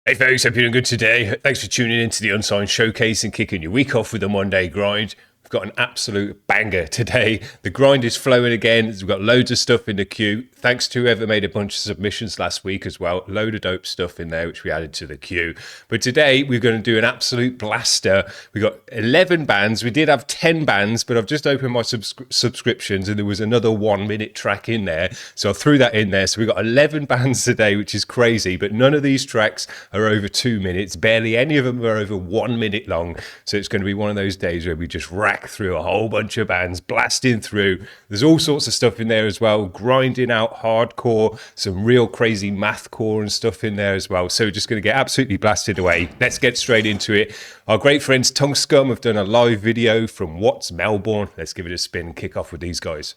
Hey folks, hope you're doing good today. Thanks for tuning into the Unsigned Showcase and kicking your week off with a Monday grind. We've got an absolute banger today. The grind is flowing again. We've got loads of stuff in the queue. Thanks to whoever made a bunch of submissions last week as well. Load of dope stuff in there, which we added to the queue. But today we're going to do an absolute blaster. We got 11 bands. We did have 10 bands, but I've just opened my subscriptions and there was another 1 minute track in there. So I threw that in there. So we've got 11 bands today, which is crazy. But none of these tracks are over 2 minutes. Barely any of them are over 1 minute long. So it's going to be one of those days where we just rack through a whole bunch of bands, blasting through. There's all sorts of stuff in there as well, grinding out hardcore, some real crazy mathcore and stuff in there as well. So we're just going to get absolutely blasted away. Let's get straight into it. Our great friends Scum have done a live video from Melbourne. Let's give it a spin and kick off with these guys.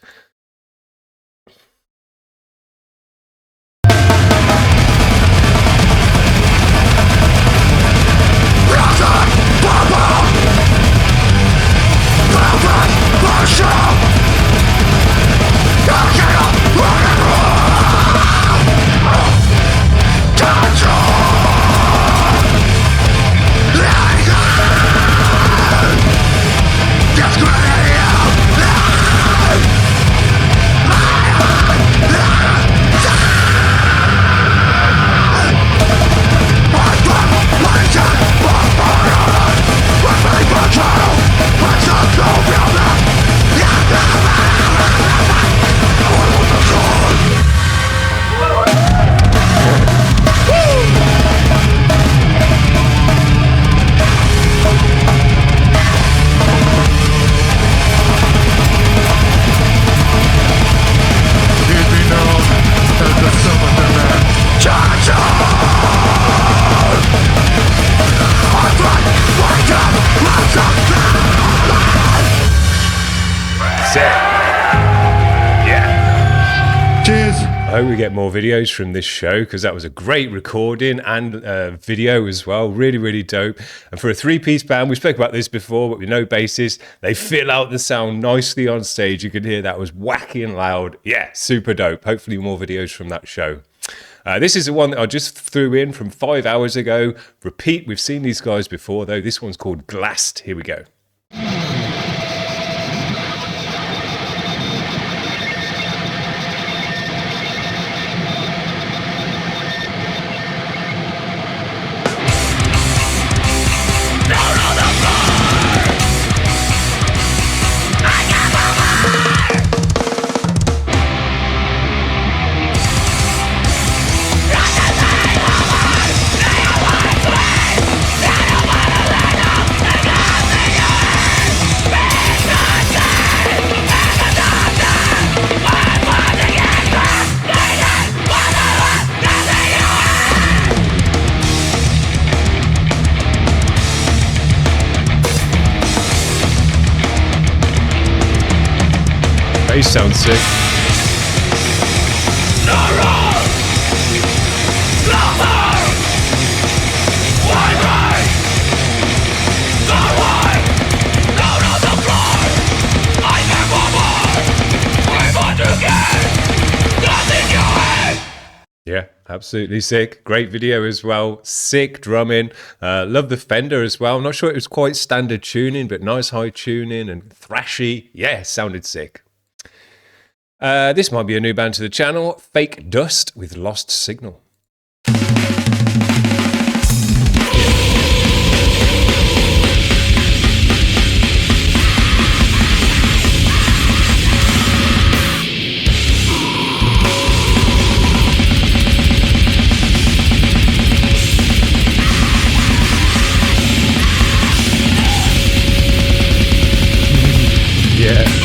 I hope we get more videos from this show because that was a great recording and video as well. Really, really dope. And for a three-piece band, we spoke about this before, but with no bassist, they fill out the sound nicely on stage. You could hear that was wacky and loud. Yeah, super dope. Hopefully more videos from that show. This is the one that I just threw in from 5 hours ago. Repeat, we've seen these guys before though. This one's called Glassed. Here we go. Bass sounds sick. Yeah, absolutely sick. Great video as well. Sick drumming. Love the Fender as well. I'm not sure it was quite standard tuning, but nice high tuning and thrashy. Yeah, sounded sick. This might be a new band to the channel, Fake Dust with Lost Signal. Yeah.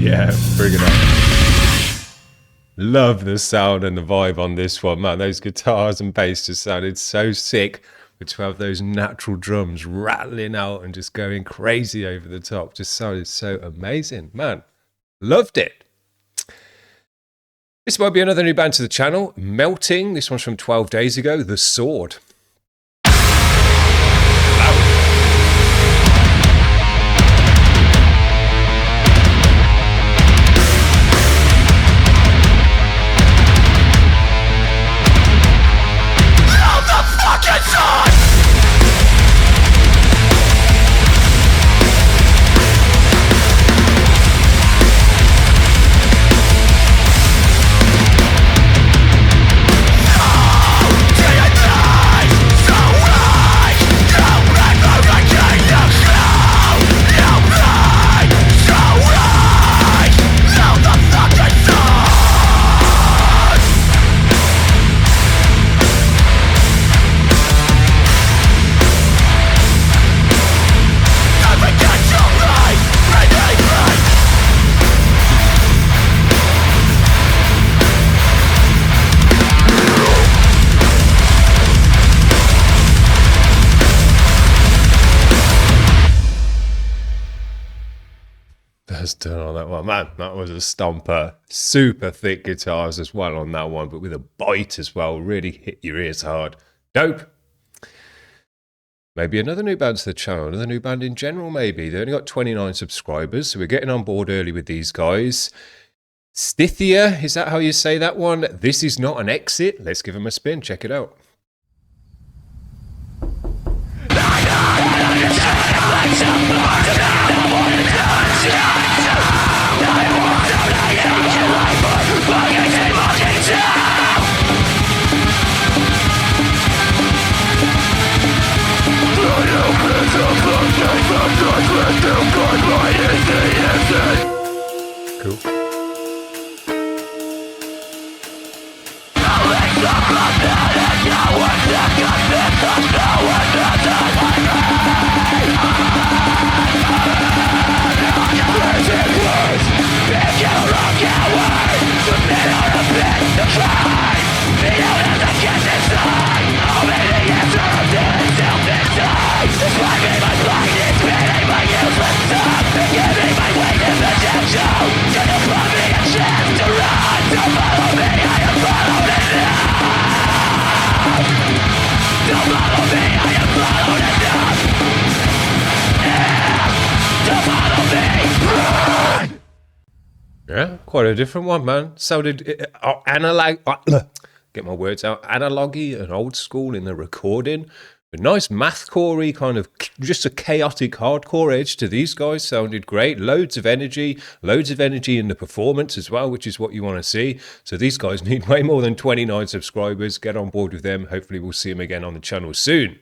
Yeah, bring it on. Love the sound and the vibe on this one, man. Those guitars and bass just sounded so sick. But to have those natural drums rattling out and just going crazy over the top just sounded so amazing, man. Loved it. This might be another new band to the channel, Melting. This one's from 12 days ago, The Sword. That's done on that one, man. That was a stomper. Super thick guitars as well on that one, but with a bite as well. Really hit your ears hard. Dope. Maybe another new band to the channel, another new band in general, maybe. They only got 29 subscribers, so we're getting on board early with these guys. Stithia, is that how you say that one? This is not an exit. Let's give them a spin. Check it out. Cool. Yeah, quite a different one, man. Sounded analog. Get my words out. Analogy and old school in the recording. A nice mathcore-y kind of just a chaotic hardcore edge to these guys. Sounded great. Loads of energy in the performance as well, which is what you want to see. So these guys need way more than 29 subscribers. Get on board with them. Hopefully we'll see them again on the channel soon.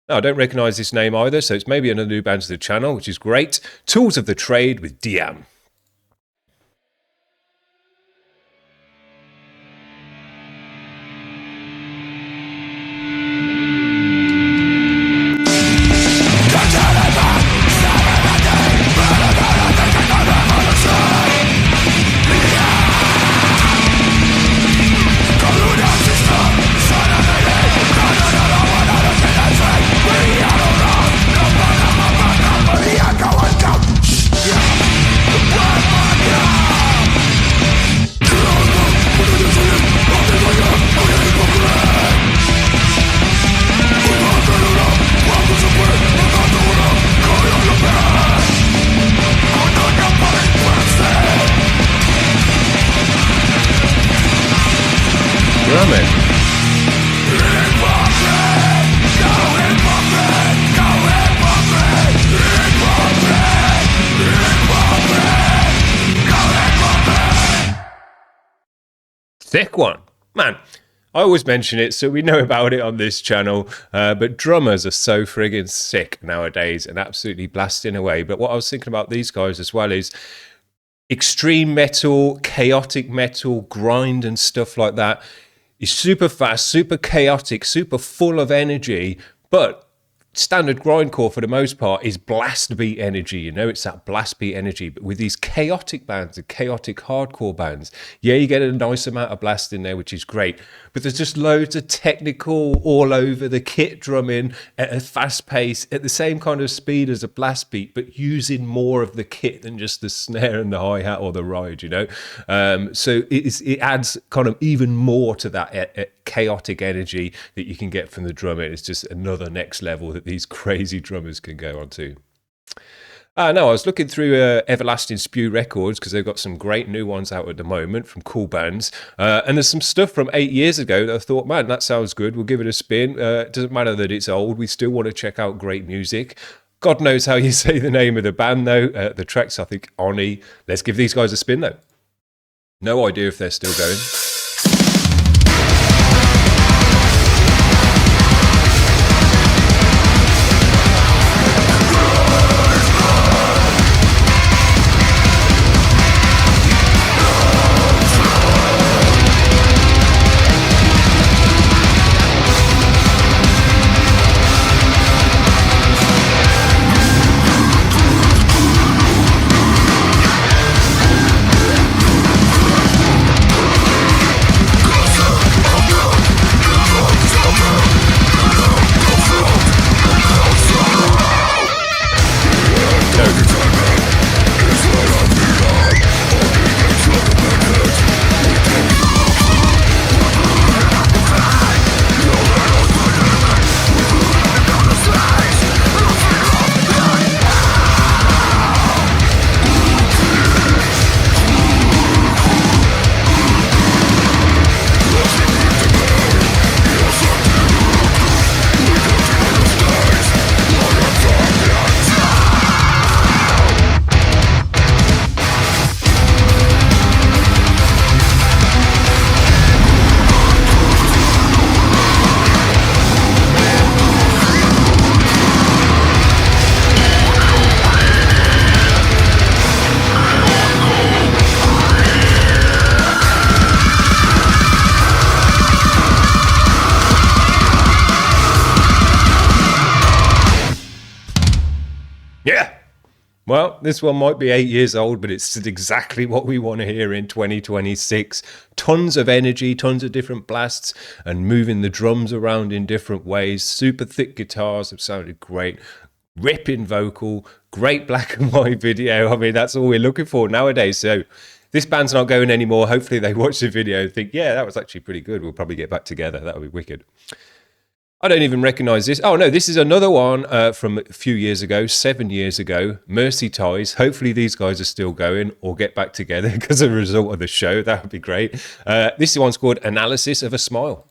Now, I don't recognize this name either, so it's maybe another new band to the channel, which is great. Tools of the Trade with Diam. Thick one. Man, I always mention it, so we know about it on this channel, but drummers are so friggin' sick nowadays and absolutely blasting away. But what I was thinking about these guys as well is extreme metal, chaotic metal, grind and stuff like that is super fast, super chaotic, super full of energy, but standard grindcore for the most part is blast beat energy, you know, it's that blast beat energy. But with these chaotic bands, the chaotic hardcore bands, yeah, you get a nice amount of blast in there, which is great. But there's just loads of technical all over the kit drumming at a fast pace, at the same kind of speed as a blast beat, but using more of the kit than just the snare and the hi-hat or the ride, you know. So it adds kind of even more to that chaotic energy that you can get from the drummer. It's just another next level that these crazy drummers can go on to. No, I was looking through Everlasting Spew Records because they've got some great new ones out at the moment from cool bands. And there's some stuff from 8 years ago that I thought, man, that sounds good. We'll give it a spin. It doesn't matter that it's old. We still want to check out great music. God knows how you say the name of the band, though. The track's, I think, ONRYŌ. Let's give these guys a spin, though. No idea if they're still going. Well, this one might be 8 years old, but it's exactly what we want to hear in 2026. Tons of energy, tons of different blasts, and moving the drums around in different ways. Super thick guitars have sounded great. Ripping vocal, great black and white video. I mean, that's all we're looking for nowadays. So this band's not going anymore. Hopefully they watch the video and think, yeah, that was actually pretty good. We'll probably get back together. That would be wicked. I don't even recognize this. Oh, no, this is another one from a few years ago, 7 years ago, Mercy Ties. Hopefully these guys are still going or get back together because of the result of the show. That would be great. This one's called Analysis of a Smile.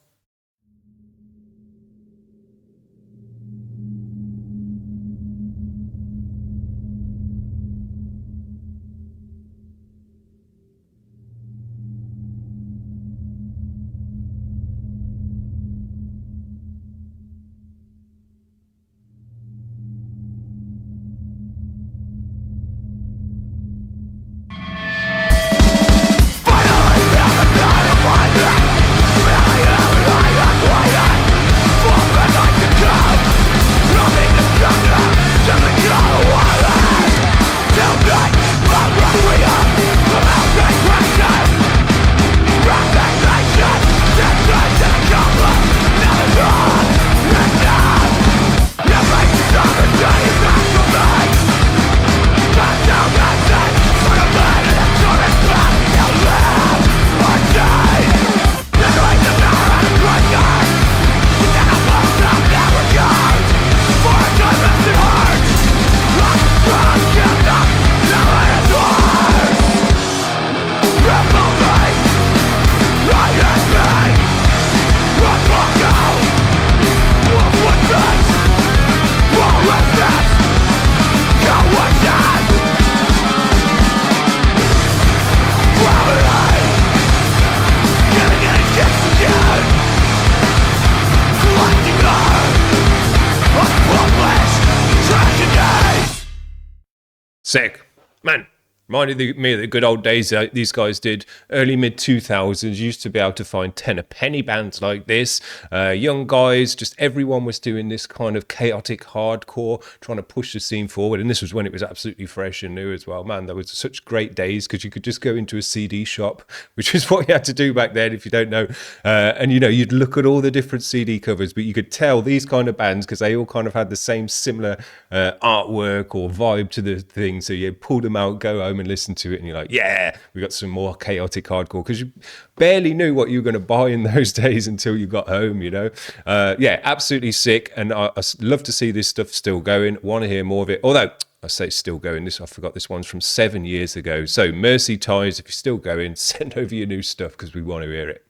Sick. Man, Reminded me of the good old days that these guys did. Early mid-2000s, used to be able to find 10 a penny bands like this. Young guys, just everyone was doing this kind of chaotic hardcore, trying to push the scene forward. And this was when it was absolutely fresh and new as well. Man, there was such great days because you could just go into a CD shop, which is what you had to do back then, if you don't know. And, you know, you'd look at all the different CD covers, but you could tell these kind of bands because they all kind of had the same similar artwork or vibe to the thing. So you pull them out, go home and listen to it, and you're like, yeah, we got some more chaotic hardcore, because you barely knew what you were going to buy in those days until you got home, you know. Yeah, absolutely sick. And I love to see this stuff still going. Want to hear more of it, although I say it's still going. I forgot this one's from 7 years ago. So Mercy Ties, if you're still going, send over your new stuff because we want to hear it.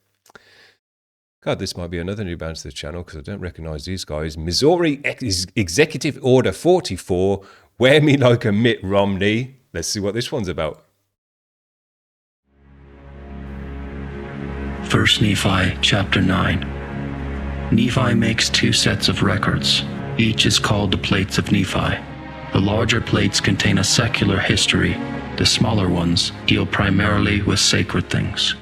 God, this might be another new band to the channel because I don't recognize these guys. Missouri Executive Order 44, Wear Me Like a Mitt Romney. Let's see what this one's about. First Nephi, chapter 9. Nephi makes 2 sets of records. Each is called the Plates of Nephi. The larger plates contain a secular history. The smaller ones deal primarily with sacred things.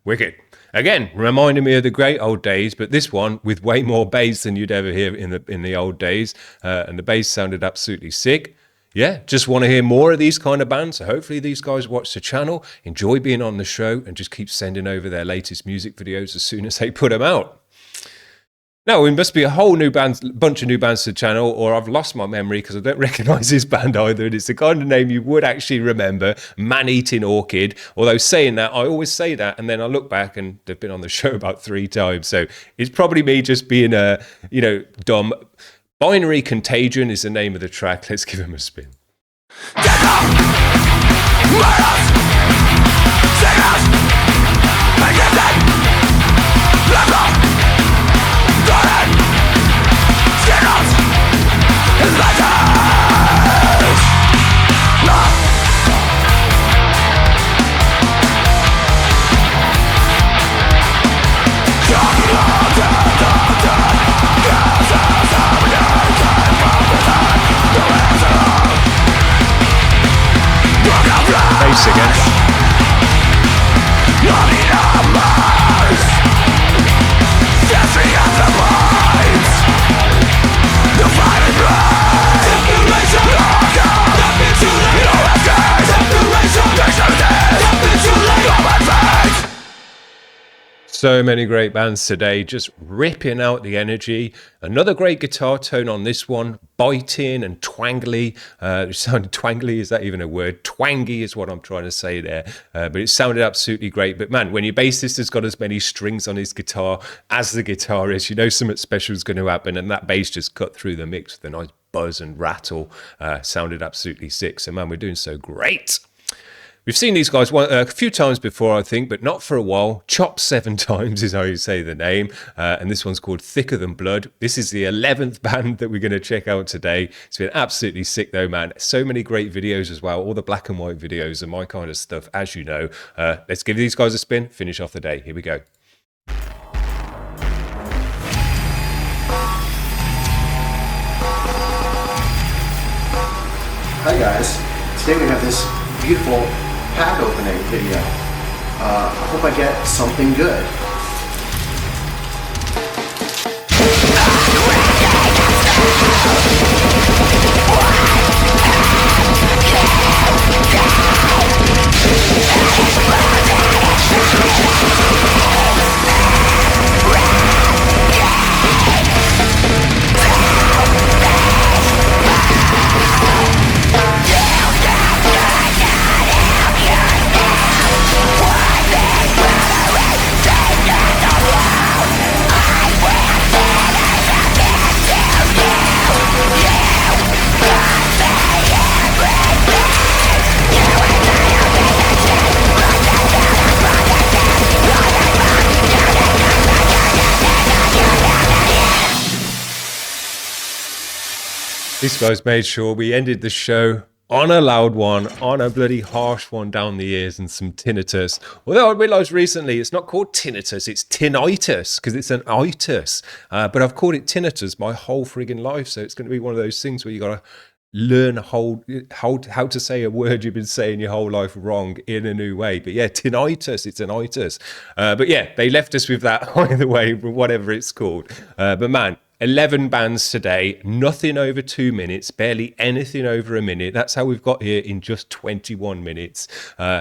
Wicked. Again, reminding me of the great old days, but this one with way more bass than you'd ever hear in the old days. And the bass sounded absolutely sick. Yeah, just want to hear more of these kind of bands. So hopefully these guys watch the channel, enjoy being on the show, and just keep sending over their latest music videos as soon as they put them out. Now, it must be a whole new bunch of new bands to the channel, or I've lost my memory because I don't recognise this band either. And it's the kind of name you would actually remember, Man-Eating Orchid. Although saying that, I always say that, and then I look back and they've been on the show about 3 times. So it's probably me just being, dumb. Binary Contagion is the name of the track. Let's give him a spin. Bass again. So many great bands today, just ripping out the energy. Another great guitar tone on this one, biting and twangly. It sounded twangly, is that even a word? Twangy is what I'm trying to say there. But it sounded absolutely great. But man, when your bassist has got as many strings on his guitar as the guitarist, you know something special is going to happen. And that bass just cut through the mix with a nice buzz and rattle. Sounded absolutely sick. So man, we're doing so great. We've seen these guys a few times before, I think, but not for a while. Chop 7 times is how you say the name. And this one's called Thicker Than Blood. This is the 11th band that we're going to check out today. It's been absolutely sick, though, man. So many great videos as well. All the black and white videos are my kind of stuff, as you know. Let's give these guys a spin, finish off the day. Here we go. Hi, guys. Today we have this beautiful pack opening video. I hope I get something good. These guys made sure we ended the show on a loud one, on a bloody harsh one down the ears and some tinnitus. Although I realised recently it's not called tinnitus, it's tinnitus, because it's an itis. But I've called it tinnitus my whole frigging life, so it's going to be one of those things where you got to learn how to say a word you've been saying your whole life wrong in a new way. But yeah, tinnitus, it's an itis. But yeah, they left us with that either way, whatever it's called. But man, 11 bands today, nothing over 2 minutes, barely anything over a minute. That's how we've got here in just 21 minutes.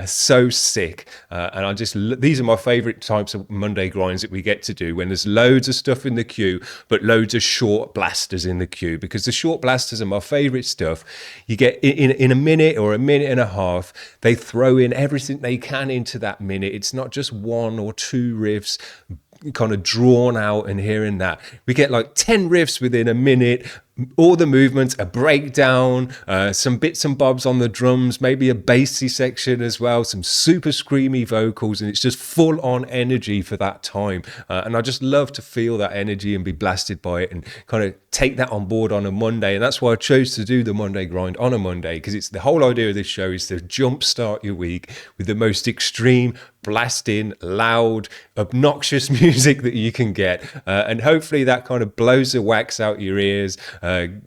So sick. And these are my favorite types of Monday grinds that we get to do when there's loads of stuff in the queue, but loads of short blasters in the queue, because the short blasters are my favorite stuff. You get in a minute or a minute and a half, they throw in everything they can into that minute. It's not just one or two riffs kind of drawn out and here and that. We get like 10 riffs within a minute, all the movements, a breakdown, some bits and bobs on the drums, maybe a bassy section as well, some super screamy vocals, and it's just full on energy for that time. And I just love to feel that energy and be blasted by it and kind of take that on board on a Monday. And that's why I chose to do the Monday grind on a Monday, because it's the whole idea of this show is to jumpstart your week with the most extreme, blasting, loud, obnoxious music that you can get, and hopefully that kind of blows the wax out your ears,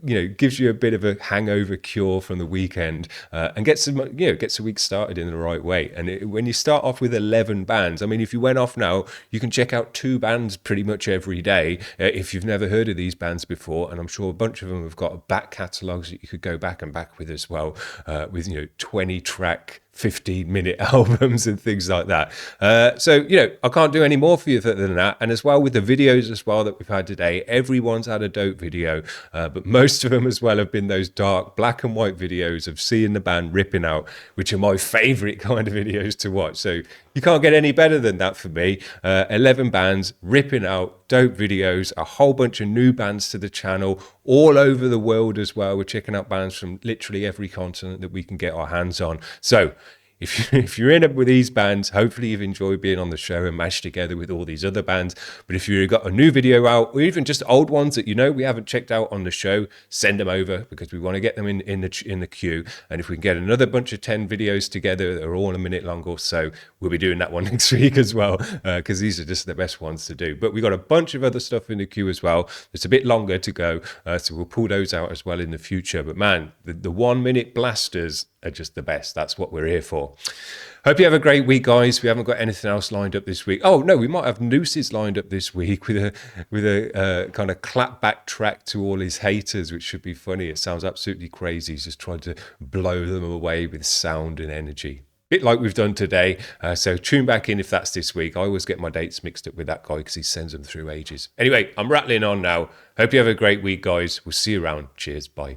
gives you a bit of a hangover cure from the weekend, and gets the week started in the right way. And when you start off with 11 bands, I mean, if you went off now, you can check out 2 bands pretty much every day if you've never heard of these bands before, and I'm sure a bunch of them have got back catalogues that you could go back and back with as well, with 20 track 15-minute albums and things like that. So I can't do any more for you than that. And as well with the videos as well that we've had today, everyone's had a dope video, but most of them as well have been those dark black and white videos of seeing the band ripping out, which are my favorite kind of videos to watch. So you can't get any better than that for me. 11 bands ripping out, dope videos, a whole bunch of new bands to the channel all over the world as well. We're checking out bands from literally every continent that we can get our hands on. So if you're in it with these bands, hopefully you've enjoyed being on the show and mashed together with all these other bands. But if you've got a new video out, or even just old ones that we haven't checked out on the show, send them over, because we want to get them in the queue. And if we can get another bunch of 10 videos together that are all a minute long or so, we'll be doing that one next week as well, because these are just the best ones to do. But we've got a bunch of other stuff in the queue as well. It's a bit longer to go, so we'll pull those out as well in the future. But man, the 1 minute blasters are just the best. That's what we're here for. Hope you have a great week, guys. We haven't got anything else lined up this week. Oh no, we might have nooses lined up this week with a kind of clapback track to all his haters, which should be funny. It sounds absolutely crazy. He's just trying to blow them away with sound and energy, bit like we've done today. So tune back in if that's this week. I always get my dates mixed up with that guy because he sends them through ages. Anyway, I'm rattling on now. Hope you have a great week, guys. We'll see you around. Cheers. Bye.